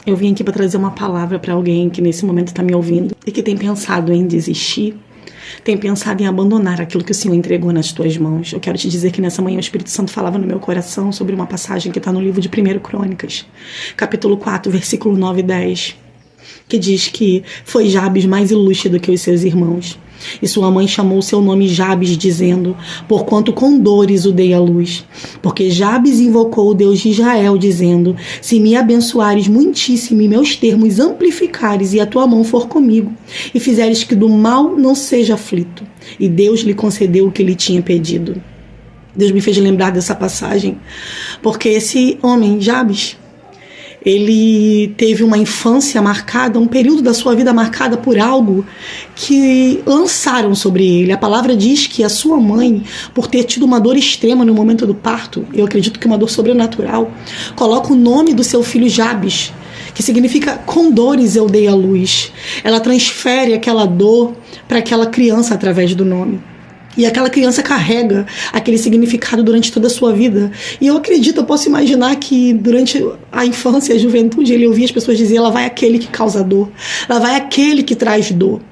Eu vim aqui para trazer uma palavra para alguém que nesse momento está me ouvindo e que tem pensado em desistir, tem pensado em abandonar aquilo que o Senhor entregou nas tuas mãos. Eu quero te dizer que nessa manhã o Espírito Santo falava no meu coração sobre uma passagem que está no livro de 1 Crônicas, capítulo 4, versículo 9 e 10, que diz que foi Jabes mais ilustre do que os seus irmãos. E sua mãe chamou seu nome Jabes, dizendo: porquanto com dores o dei à luz. Porque Jabes invocou o Deus de Israel, dizendo: se me abençoares muitíssimo e meus termos amplificares, e a tua mão for comigo, e fizeres que do mal não seja aflito. E Deus lhe concedeu o que lhe tinha pedido. Deus me fez lembrar dessa passagem, porque esse homem, Jabes, ele teve uma infância marcada, um período da sua vida marcada por algo que lançaram sobre ele. A palavra diz que a sua mãe, por ter tido uma dor extrema no momento do parto, eu acredito que uma dor sobrenatural, coloca o nome do seu filho Jabes, que significa com dores eu dei à luz. Ela transfere aquela dor para aquela criança através do nome. E aquela criança carrega aquele significado durante toda a sua vida. E eu acredito, eu posso imaginar que durante a infância e a juventude ele ouvia as pessoas dizer: lá vai aquele que causa dor, lá vai aquele que traz dor.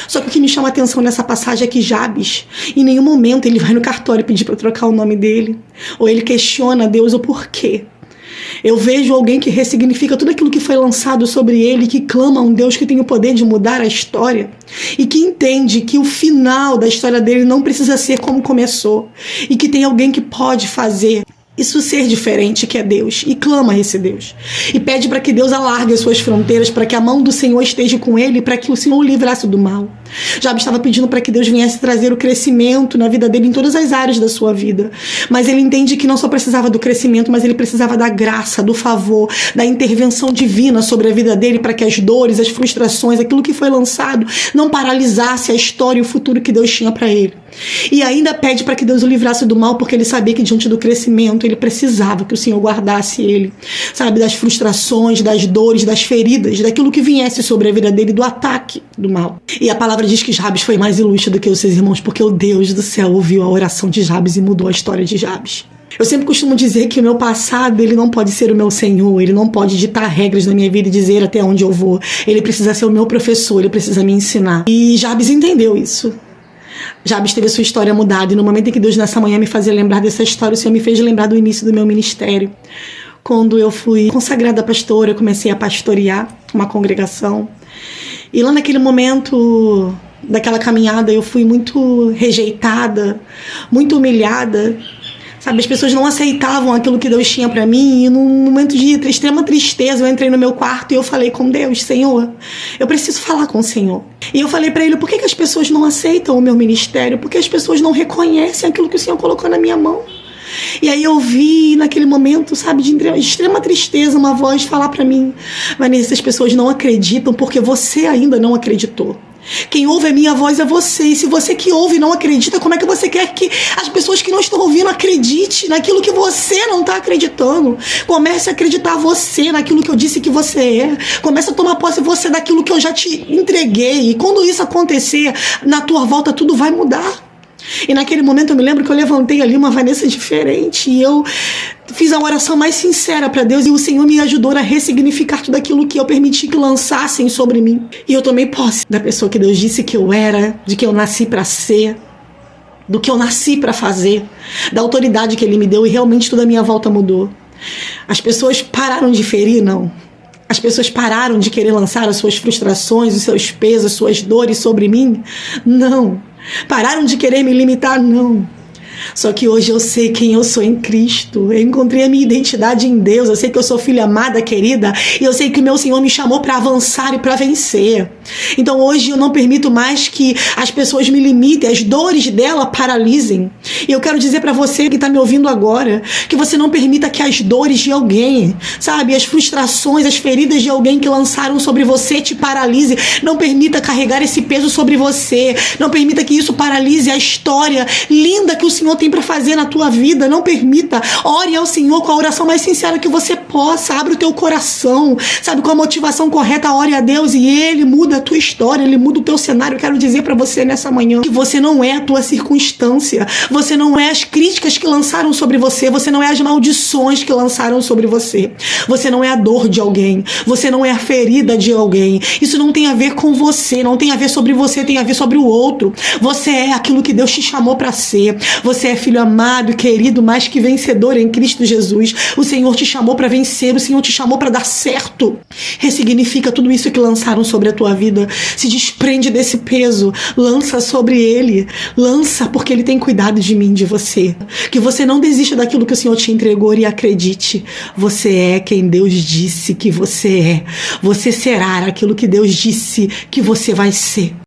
Só que o que me chama a atenção nessa passagem é que Jabes, em nenhum momento ele vai no cartório pedir para trocar o nome dele, ou ele questiona a Deus o porquê. Eu vejo alguém que ressignifica tudo aquilo que foi lançado sobre ele, que clama a um Deus que tem o poder de mudar a história e que entende que o final da história dele não precisa ser como começou e que tem alguém que pode fazer isso ser diferente, que é Deus, e clama a esse Deus. E pede para que Deus alargue as suas fronteiras, para que a mão do Senhor esteja com ele, para que o Senhor o livrasse do mal. Jabes estava pedindo para que Deus viesse trazer o crescimento na vida dele, em todas as áreas da sua vida. Mas ele entende que não só precisava do crescimento, mas ele precisava da graça, do favor, da intervenção divina sobre a vida dele, para que as dores, as frustrações, aquilo que foi lançado, não paralisasse a história e o futuro que Deus tinha para ele. E ainda pede para que Deus o livrasse do mal, porque ele sabia que diante do crescimento ele precisava que o Senhor guardasse ele, sabe, das frustrações, das dores, das feridas, daquilo que viesse sobre a vida dele, do ataque do mal. E a palavra diz que Jabes foi mais ilustre do que os seus irmãos, porque o Deus do céu ouviu a oração de Jabes e mudou a história de Jabes. Eu sempre costumo dizer que o meu passado, ele não pode ser o meu Senhor, ele não pode ditar regras na minha vida e dizer até onde eu vou. Ele precisa ser o meu professor, ele precisa me ensinar. E Jabes entendeu isso. Jabes teve a sua história mudada, e no momento em que Deus nessa manhã me fazia lembrar dessa história, o Senhor me fez lembrar do início do meu ministério. Quando eu fui consagrada pastora, eu comecei a pastorear uma congregação. E lá naquele momento daquela caminhada eu fui muito rejeitada, muito humilhada. Sabe, as pessoas não aceitavam aquilo que Deus tinha para mim, e num momento de extrema tristeza eu entrei no meu quarto e eu falei com Deus: Senhor, eu preciso falar com o Senhor. E eu falei para ele: por que as pessoas não aceitam o meu ministério? Por que as pessoas não reconhecem aquilo que o Senhor colocou na minha mão? E aí eu vi naquele momento, sabe, de extrema tristeza, uma voz falar para mim: Vanessa, as pessoas não acreditam porque você ainda não acreditou. Quem ouve a minha voz é você. E se você que ouve e não acredita, como é que você quer que as pessoas que não estão ouvindo acreditem naquilo que você não está acreditando? Comece a acreditar você naquilo que eu disse que você é. Comece a tomar posse você daquilo que eu já te entreguei. E quando isso acontecer, na tua volta tudo vai mudar. E naquele momento eu me lembro que eu levantei ali uma Vanessa diferente, e eu fiz a oração mais sincera para Deus, e o Senhor me ajudou a ressignificar tudo aquilo que eu permiti que lançassem sobre mim. E eu tomei posse da pessoa que Deus disse que eu era, de que eu nasci para ser, do que eu nasci para fazer, da autoridade que Ele me deu, e realmente toda a minha volta mudou. As pessoas pararam de ferir? Não. As pessoas pararam de querer lançar as suas frustrações, os seus pesos, as suas dores sobre mim? Não. Pararam de querer me limitar? Não. Só que hoje eu sei quem eu sou em Cristo. Eu encontrei a minha identidade em Deus. Eu sei que eu sou filha amada, querida. E eu sei que o meu Senhor me chamou para avançar e para vencer. Então hoje eu não permito mais que as pessoas me limitem, as dores dela paralisem. E eu quero dizer para você que está me ouvindo agora, que você não permita que as dores de alguém, sabe, as frustrações, as feridas de alguém que lançaram sobre você te paralise. Não permita carregar esse peso sobre você. Não permita que isso paralise a história linda que o Senhor Senhor tem para fazer na tua vida. Não permita. Ore ao Senhor com a oração mais sincera que você possa. Abre o teu coração, sabe, com a motivação correta. Ore a Deus e Ele muda a tua história, Ele muda o teu cenário. Eu quero dizer para você nessa manhã que você não é a tua circunstância, você não é as críticas que lançaram sobre você, você não é as maldições que lançaram sobre você, você não é a dor de alguém, você não é a ferida de alguém. Isso não tem a ver com você, não tem a ver sobre você, tem a ver sobre o outro. Você é aquilo que Deus te chamou para ser. Você é filho amado e querido, mais que vencedor em Cristo Jesus. O Senhor te chamou para vencer, o Senhor te chamou para dar certo. Ressignifica tudo isso que lançaram sobre a tua vida. Se desprende desse peso, lança sobre Ele. Lança, porque Ele tem cuidado de mim, de você. Que você não desista daquilo que o Senhor te entregou e acredite. Você é quem Deus disse que você é. Você será aquilo que Deus disse que você vai ser.